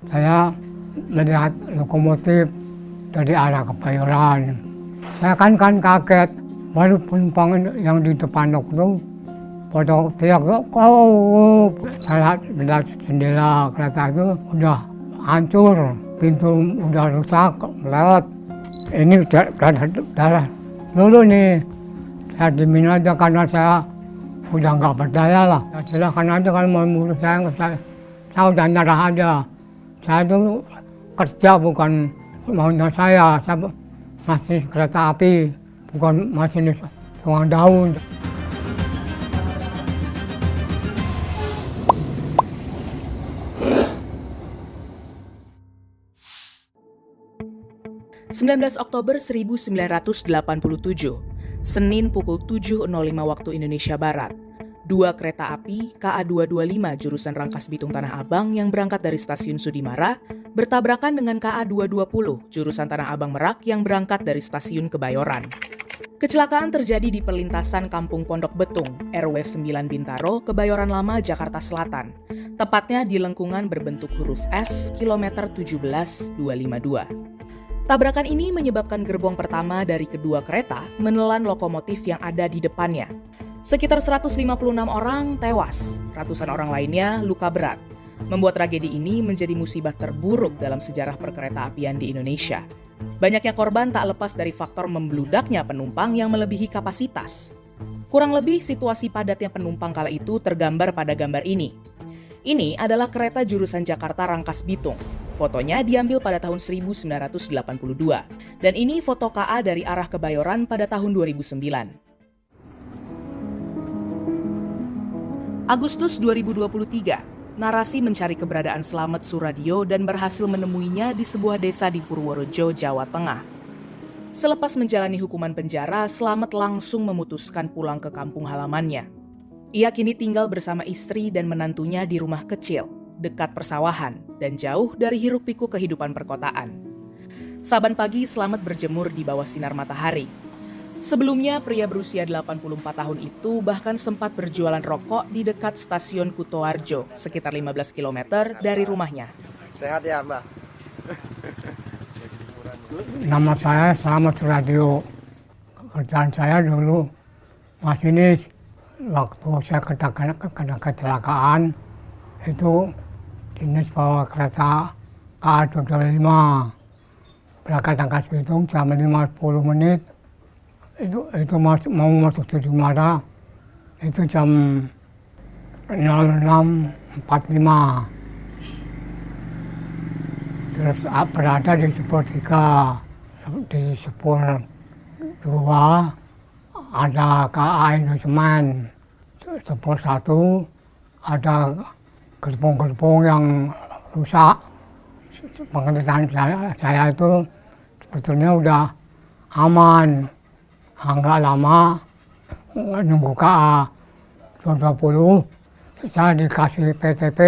Saya melihat lokomotif dari arah Kebayoran. Saya kan kaget, baru penumpang yang di depan itu pada teriak, oh, saya lihat jendela kereta itu udah hancur, pintu udah rusak, lewat. Ini darah dulu nih, saya dimin aja karena saya udah nggak berdaya lah. Ya, silakan aja kalau mau ngurus saya udah nyerah aja. Saya itu kerja bukan maunya saya masih kereta api, bukan masinis tukang daun. Oktober 1987, Senin pukul 7.05 waktu Indonesia Barat. Dua kereta api KA 225 jurusan Rangkas Bitung Tanah Abang yang berangkat dari stasiun Sudimara bertabrakan dengan KA 220 jurusan Tanah Abang Merak yang berangkat dari stasiun Kebayoran. Kecelakaan terjadi di perlintasan Kampung Pondok Betung, RW 9 Bintaro, Kebayoran Lama, Jakarta Selatan. Tepatnya di lengkungan berbentuk huruf S, kilometer 17.252. Tabrakan ini menyebabkan gerbong pertama dari kedua kereta menelan lokomotif yang ada di depannya. Sekitar 156 orang tewas, ratusan orang lainnya luka berat. Membuat tragedi ini menjadi musibah terburuk dalam sejarah perkereta-apian di Indonesia. Banyaknya korban tak lepas dari faktor membludaknya penumpang yang melebihi kapasitas. Kurang lebih situasi padatnya penumpang kala itu tergambar pada gambar ini. Ini adalah kereta jurusan Jakarta Rangkas Bitung. Fotonya diambil pada tahun 1982. Dan ini foto KA dari arah Kebayoran pada tahun 2009. Agustus 2023, narasi mencari keberadaan Slamet Suradyo dan berhasil menemuinya di sebuah desa di Purworejo, Jawa Tengah. Selepas menjalani hukuman penjara, Slamet langsung memutuskan pulang ke kampung halamannya. Ia kini tinggal bersama istri dan menantunya di rumah kecil, dekat persawahan, dan jauh dari hiruk-pikuk kehidupan perkotaan. Saban pagi, Slamet berjemur di bawah sinar matahari. Sebelumnya, pria berusia 84 tahun itu bahkan sempat berjualan rokok di dekat stasiun Kutoarjo, sekitar 15 km dari rumahnya. Sehat ya, Mbak? Nama saya Slamet Suradyo. Kerjaan saya dulu masinis. Waktu saya kena kecelakaan, itu dinas bawa kereta KA 225. Berangkat Rangkas Bitung jam 5.10 menit. Itu mau masuk Sudimara itu jam 06.45. Terus berada di Sepur 3, di Sepur 2 ada KA Indosemen, Sepur 1 ada gerbong-gerbong yang rusak. Pengertian saya itu sebetulnya udah aman. Enggak lama nunggu KA 220, saya dikasih PTP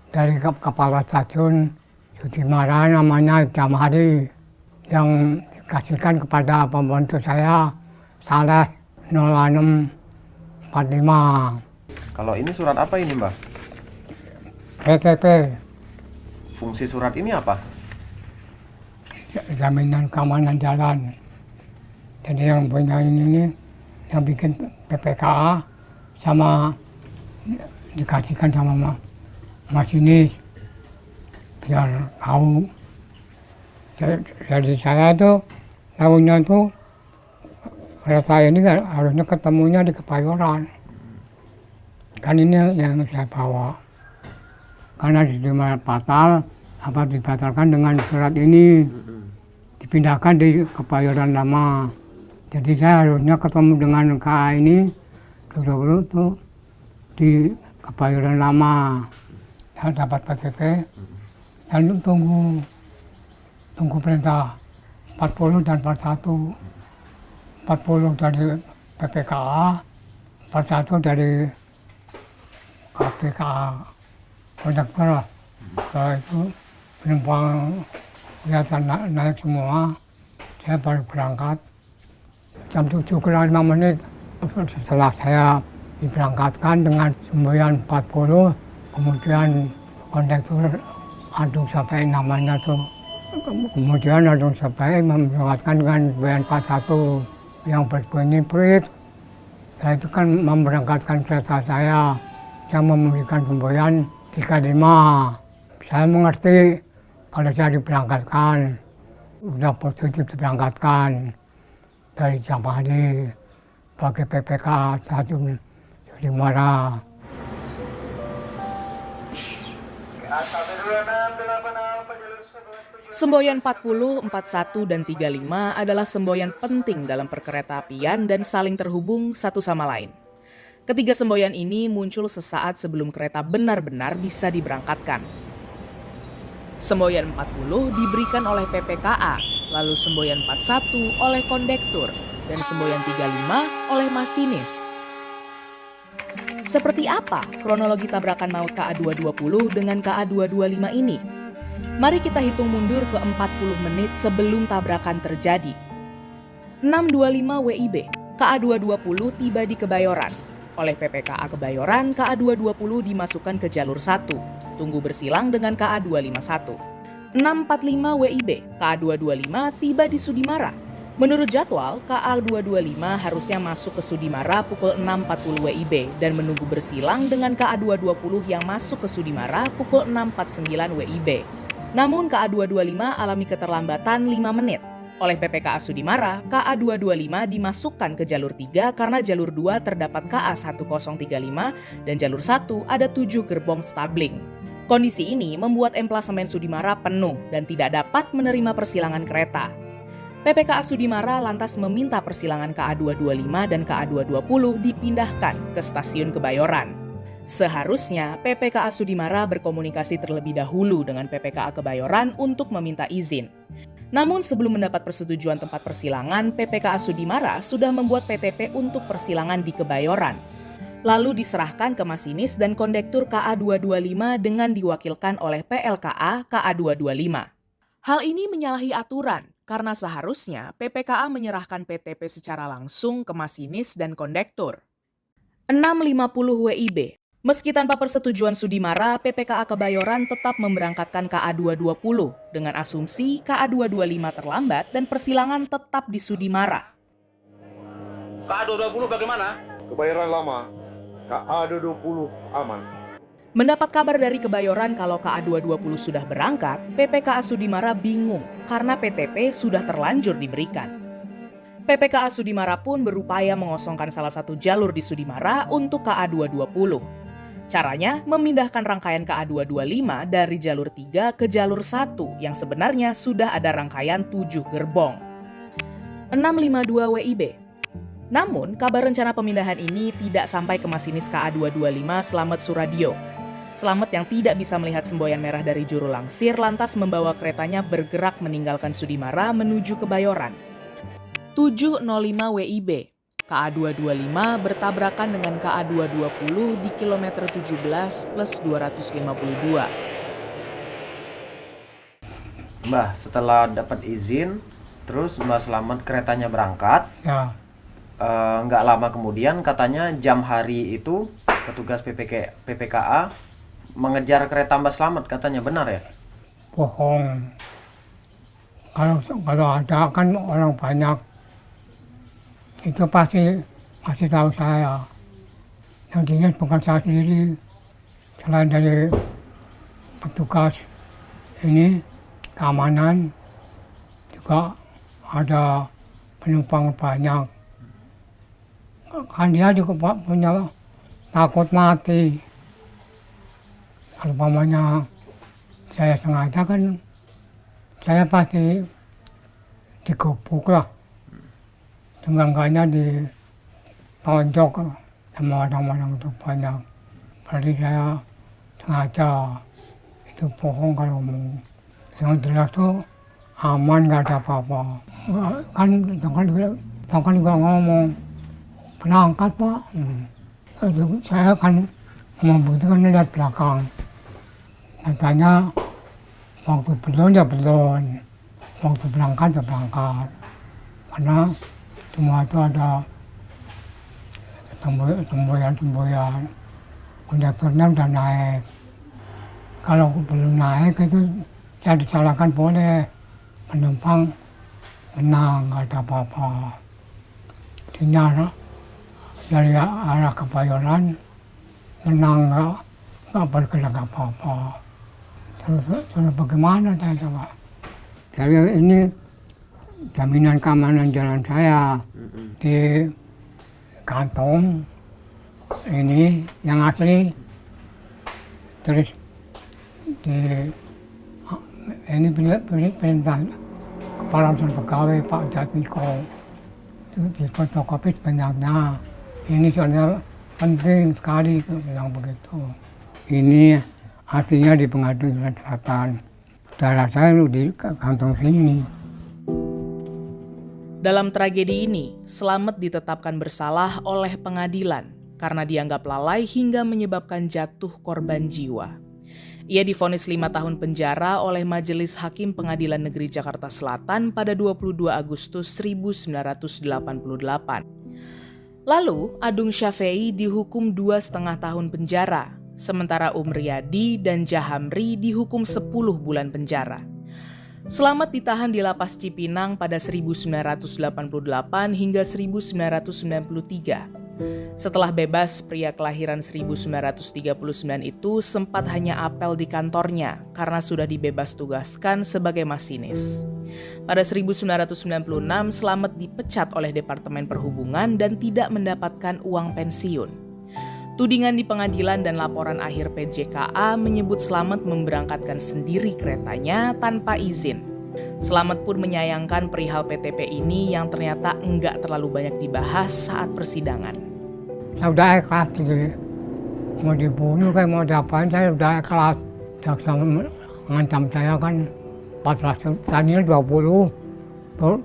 dari kepala stasiun Sudimara namanya Jamhari yang dikasihkan kepada pembantu saya Saleh 0645. Kalau ini surat apa ini, Mbak? PTP. Fungsi surat ini apa? Jaminan keamanan jalan. Jadi yang punya ini yang bikin PPKA sama dikasihkan sama masinis biar tahu. Jadi saya tuh tahunya tuh kereta ini kan harusnya ketemunya di Kebayoran. Kan ini yang saya bawa. Karena di mana batal, apa dibatalkan dengan surat ini. Dipindahkan di Kebayoran lama. Jadi saya harusnya ketemu dengan KA ini 20 tuh di Kebayoran lama. Saya dapat PTP, saya tunggu perintah 40 dan 41. 40 dari PPKA, 41 dari KPKA, konduktor lah. Setelah itu penumpang kelihatan naik semua, saya baru berangkat. Jam 7:05 setelah saya diberangkatkan dengan semboyan 40, kemudian kondektur adu sampai namanya tuh. Kemudian adu sampai memberangkatkan dengan semboyan 41 yang berbunyi prit. Saya itu kan memberangkatkan kereta saya memberikan semboyan 35. Saya mengerti kalau saya diberangkatkan, sudah positif diberangkatkan dari Jamali pakai PPK Stasiun Sudimara. Semboyan 40, 41, dan 35 adalah semboyan penting dalam perkeretaapian dan saling terhubung satu sama lain. Ketiga semboyan ini muncul sesaat sebelum kereta benar-benar bisa diberangkatkan. Semboyan 40 diberikan oleh PPKA, lalu semboyan 41 oleh kondektur, dan semboyan 35 oleh masinis. Seperti apa kronologi tabrakan maut KA220 dengan KA225 ini? Mari kita hitung mundur ke 40 menit sebelum tabrakan terjadi. 6.25 WIB, KA220 tiba di Kebayoran. Oleh PPKA Kebayoran, KA220 dimasukkan ke jalur 1. Tunggu bersilang dengan KA251. 6.45 WIB, KA225 tiba di Sudimara. Menurut jadwal, KA225 harusnya masuk ke Sudimara pukul 6.40 WIB dan menunggu bersilang dengan KA220 yang masuk ke Sudimara pukul 6.49 WIB. Namun KA225 alami keterlambatan 5 menit. Oleh PPKA Sudimara, KA225 dimasukkan ke jalur 3 karena jalur 2 terdapat KA1035 dan jalur 1 ada 7 gerbong stabling. Kondisi ini membuat emplasemen Sudimara penuh dan tidak dapat menerima persilangan kereta. PPKA Sudimara lantas meminta persilangan KA225 dan KA220 dipindahkan ke stasiun Kebayoran. Seharusnya PPKA Sudimara berkomunikasi terlebih dahulu dengan PPKA Kebayoran untuk meminta izin. Namun sebelum mendapat persetujuan tempat persilangan, PPKA Sudimara sudah membuat PTP untuk persilangan di Kebayoran. Lalu diserahkan ke masinis dan kondektur KA225 dengan diwakilkan oleh PLKA KA225. Hal ini menyalahi aturan karena seharusnya PPKA menyerahkan PTP secara langsung ke masinis dan kondektur. 6.50 WIB. Meski tanpa persetujuan Sudimara, PPKA Kebayoran tetap memberangkatkan KA220 dengan asumsi KA225 terlambat dan persilangan tetap di Sudimara. KA220 bagaimana? Kebayoran lama, KA220 aman. Mendapat kabar dari Kebayoran kalau KA220 sudah berangkat, PPKA Sudimara bingung karena PTP sudah terlanjur diberikan. PPKA Sudimara pun berupaya mengosongkan salah satu jalur di Sudimara untuk KA220. Caranya memindahkan rangkaian KA225 dari jalur 3 ke jalur 1 yang sebenarnya sudah ada rangkaian 7 gerbong. 6.52 WIB. Namun, kabar rencana pemindahan ini tidak sampai ke masinis KA225 Slamet Suradio. Slamet yang tidak bisa melihat semboyan merah dari juru langsir lantas membawa keretanya bergerak meninggalkan Sudimara menuju Kebayoran. 7.05 WIB. KA225 bertabrakan dengan KA220 di kilometer 17 plus 252. Mbah, setelah dapat izin, terus Mbah Slamet keretanya berangkat. Ya, Nggak lama kemudian katanya jam hari itu petugas PPKA mengejar kereta Mbah Slamet, katanya benar ya? bohong. Kalau ada kan orang banyak, itu pasti tahu saya. Yang dilihat bukan saya sendiri, selain dari petugas ini keamanan juga ada penumpang banyak. Kan dia juga punya takut mati. Kalau umpamanya saya sengaja kan saya pasti digubuk lah. Enggaknya ditonjok sama orang-orang itu banyak. Berarti saya sengaja, itu bohong kalau ngomong. Yang jelas tuh aman, nggak ada apa-apa. Kan juga ngomong, berangkat Pak. Saya kan membutuhkan lihat belakang. Katanya waktu belum ya belum, waktu berangkat ya berangkat. Karena semua itu ada temboyan-temboyan, kondekturnya udah naik Kalau belum naik itu saya disalahkan boleh, penumpang tenang, nggak ada apa-apa. Dinyara dari arah Kebayoran, tenang, nggak bergerak apa-apa. Terus bagaimana saya coba? Saya ini jaminan keamanan jalan saya di kantong ini yang asli, terus ini perintah Kepala Urusan Pegawai Pak Jatmiko itu di fotokopi sebenarnya. Ini soalnya penting sekali bilang begitu. Ini aslinya di Pengadilan Selatan. Darah saya di kantong sini. Dalam tragedi ini, Slamet ditetapkan bersalah oleh pengadilan karena dianggap lalai hingga menyebabkan jatuh korban jiwa. Ia divonis 5 tahun penjara oleh Majelis Hakim Pengadilan Negeri Jakarta Selatan pada 22 Agustus 1988. Lalu, Adung Syafei dihukum 2,5 tahun penjara, sementara Umriyadi dan Jahamri dihukum 10 bulan penjara. Slamet ditahan di Lapas Cipinang pada 1988 hingga 1993. Setelah bebas, pria kelahiran 1939 itu sempat hanya apel di kantornya karena sudah dibebas tugaskan sebagai masinis. Pada 1996, Slamet dipecat oleh Departemen Perhubungan dan tidak mendapatkan uang pensiun. Tudingan di pengadilan dan laporan akhir PJKA menyebut Slamet memberangkatkan sendiri keretanya tanpa izin. Slamet pun menyayangkan perihal PTP ini yang ternyata enggak terlalu banyak dibahas saat persidangan. Saya udah ikhlas gitu. Mau dibunuh kayak mau diapain saya udah ikhlas. Jaksa mengancam saya kan 14 tadinya 20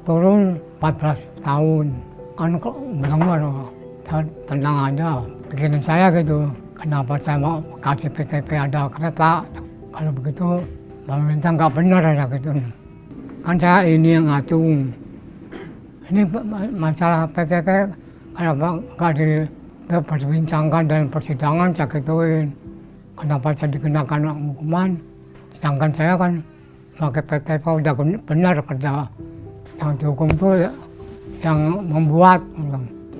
turun 14 tahun. Kan kok bilang saya tenang aja. Pikiran saya gitu. Kenapa saya mau kasih PTP ada kereta. Kalau begitu pemerintah nggak benar ada gitu. Kan saya ini yang ngatung. Ini masalah PTP kenapa nggak diperbincangkan dalam persidangan saya gituin. Kenapa saya dikenakan hukuman, sedangkan saya kan pakai PTP udah benar kerja. Yang dihukum itu yang membuat,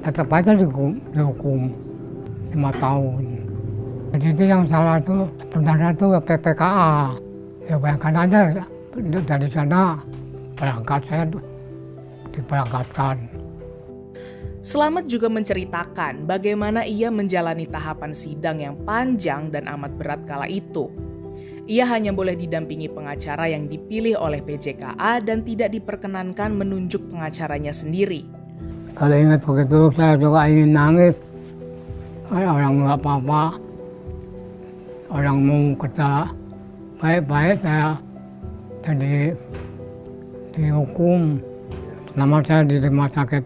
tetap aja dihukum 5 tahun. Jadi itu yang salah itu sebenarnya itu PPKA. Ya bayangkan aja dari sana berangkat saya diberangkatkan. Slamet juga menceritakan bagaimana ia menjalani tahapan sidang yang panjang dan amat berat kala itu. Ia hanya boleh didampingi pengacara yang dipilih oleh PJKA dan tidak diperkenankan menunjuk pengacaranya sendiri. Kalau ingat begitu saya juga ingin nangis. Orang nggak apa-apa, orang mau kerja baik-baik saya jadi dihukum. Nama saya di rumah sakit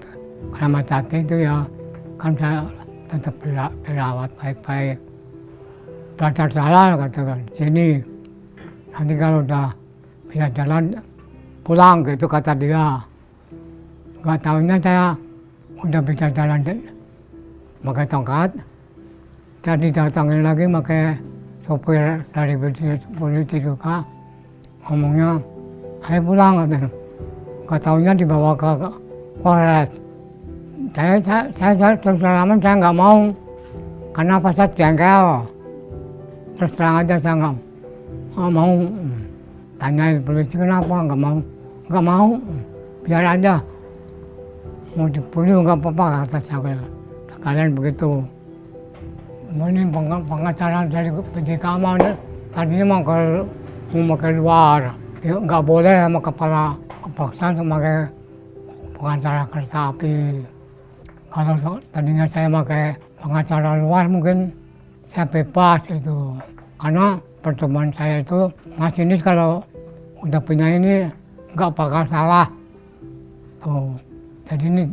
Kramat Jati itu ya kan saya tetap dirawat baik-baik. Belajar jalan katakan sini. Nanti kalau udah bisa jalan pulang gitu kata dia. Nggak tahunya saya udah bisa jalan pakai tongkat. Saya didatangin lagi pakai sopir dari polisi juga. Ngomongnya, ayo pulang katanya. Nggak tahunya dibawa ke Polres. Saya terus terang saya nggak mau, karena pas saya jengkel. Terus terang aja saya nggak mau. Tanya polisi kenapa nggak mau, biar aja. Mau dibunuh nggak apa-apa kata saya. Kalian begitu. Ini pengacara dari PJKA tadinya mau ke luar. Nggak boleh sama kepala kepolisian sebagai pengacara kereta api. Kalau tadinya saya pakai pengacara luar mungkin saya bebas itu. Karena pertemuan saya itu masinis kalau udah punya ini nggak bakal salah. Tuh. Jadi ini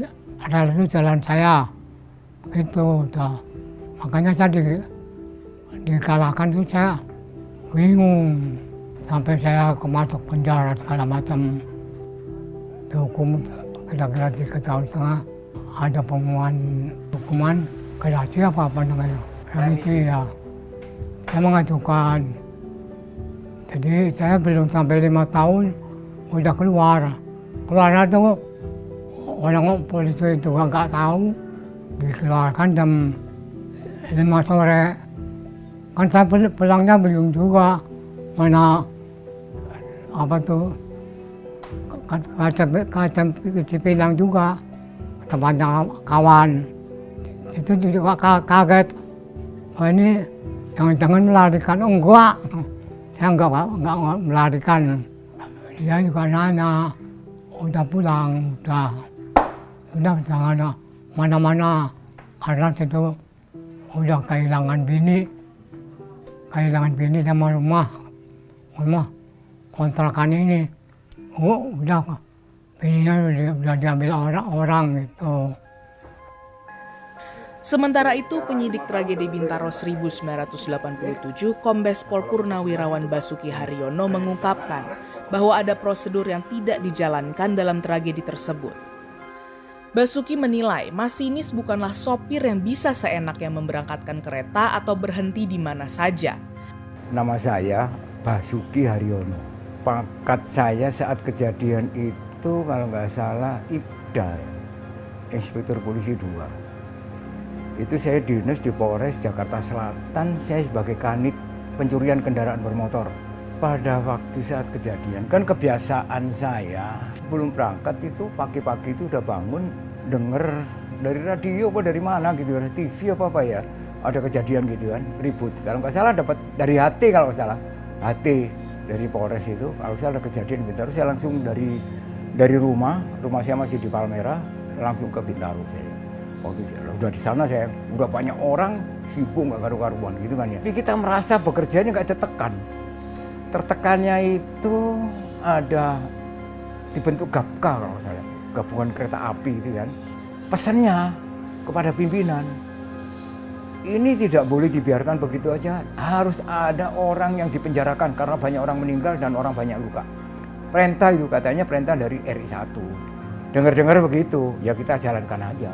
adalah itu jalan saya. Gitu udah. Makanya saya dikalahkan itu saya bingung. Sampai saya masuk penjara segala macam. Dihukum kira-kira 3 tahun setengah. Ada pengumuman hukuman gerasi apa namanya. Remisi ya. Saya mengajukan Jadi saya belum sampai 5 tahun udah keluar. Keluarnya tuh orang polisi itu nggak tahu, dikeluarkan jam 5 sore. Kan saya pulangnya belum juga, mana apa tuh kaca Cipinang juga, tempatnya kawan. Itu juga kaget, oh ini jangan-jangan melarikan. Oh, enggak, saya enggak melarikan. Dia juga nanya, udah pulang, udah jangan mana-mana, karena situ udah kehilangan bini sama rumah kontrakan ini. Oh, udah bininya udah diambil orang gitu. Sementara itu, penyidik tragedi Bintaro 1987, Kombes Pol Purnawirawan Basuki Haryono mengungkapkan bahwa ada prosedur yang tidak dijalankan dalam tragedi tersebut. Basuki menilai masinis bukanlah sopir yang bisa seenaknya memberangkatkan kereta atau berhenti di mana saja. Nama saya Basuki Haryono. Pangkat saya saat kejadian itu kalau nggak salah IPDA, Inspektur Polisi 2. Itu saya dinas di Polres Jakarta Selatan, saya sebagai kanit pencurian kendaraan bermotor. Pada waktu saat kejadian, kan kebiasaan saya sebelum berangkat itu pagi-pagi itu udah bangun, denger dari radio apa dari mana gitu, dari TV apa ya, ada kejadian gitu kan, ribut. Kalau nggak salah dapat dari HT, kalau nggak salah HT dari Polres itu, kalau salah ada kejadian Bintaro, saya langsung dari rumah saya masih di Palmerah, langsung ke Bintaro saya. Waktu udah di sana saya udah banyak orang sibuk nggak karu-karuan gitu kan ya. Tapi kita merasa bekerjanya nggak tertekan. Tertekannya itu ada dibentuk GAPKA kalau saya, gabungan kereta api itu kan. Pesannya kepada pimpinan, ini tidak boleh dibiarkan begitu aja, harus ada orang yang dipenjarakan karena banyak orang meninggal dan orang banyak luka. Perintah itu katanya perintah dari RI 1. Dengar-dengar begitu, ya kita jalankan aja.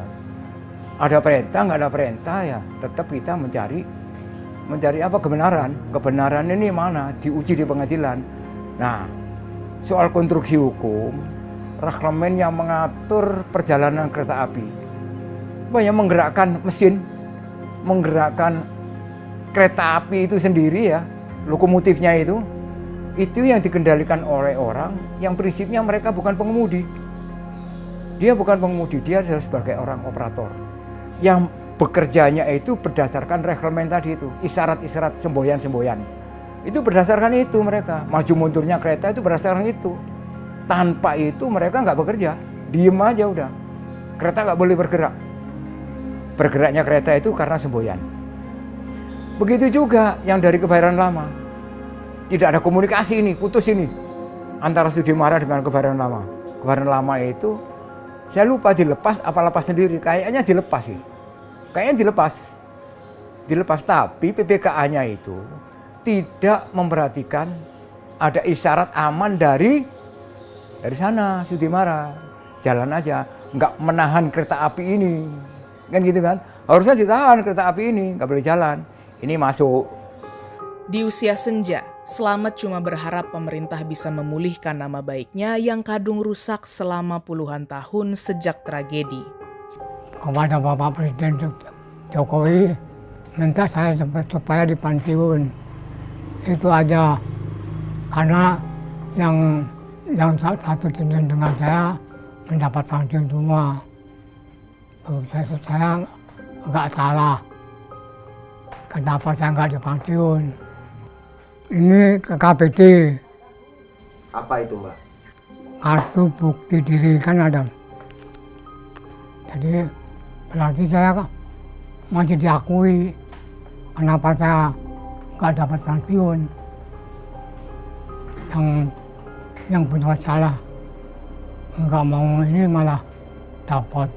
Ada perintah, nggak ada perintah ya tetap kita mencari apa kebenaran. Kebenaran ini mana? Diuji di pengadilan. Nah, soal konstruksi hukum, reglamen yang mengatur perjalanan kereta api, banyak menggerakkan mesin, menggerakkan kereta api itu sendiri ya, lokomotifnya itu yang dikendalikan oleh orang yang prinsipnya mereka bukan pengemudi. Dia bukan pengemudi, dia sebagai orang operator. Yang bekerjanya itu berdasarkan reglamen tadi itu, isyarat-isyarat, semboyan-semboyan. Itu berdasarkan itu mereka, maju mundurnya kereta itu berdasarkan itu. Tanpa itu mereka nggak bekerja, diem aja udah. Kereta nggak boleh bergerak. Bergeraknya kereta itu karena semboyan. Begitu juga yang dari Kebayoran Lama. Tidak ada komunikasi ini, putus ini. Antara Sudimara dengan Kebayoran Lama. Kebayoran Lama itu, saya lupa dilepas apa lepas sendiri, kayaknya dilepas sih. Kayaknya dilepas, tapi PPKA-nya itu tidak memperhatikan ada isyarat aman dari sana Sudimara, jalan aja, nggak menahan kereta api ini, kan gitu kan? Harusnya ditahan kereta api ini, nggak boleh jalan. Ini masuk. Di usia senja, Slamet cuma berharap pemerintah bisa memulihkan nama baiknya yang kadung rusak selama puluhan tahun sejak tragedi. Kepada Bapak Presiden Jokowi, minta saya supaya dipensiun. Itu aja, karena yang satu jenis dengan saya mendapat pensiun semua. Saya nggak salah. Kenapa saya nggak dipensiun? Ini ke KPT. Apa itu, Mbak? Kartu bukti diri kan ada. Jadi berarti saya masih diakui. Kenapa saya nggak dapat pensiun? Yang berbuat salah nggak mau ini malah dapat.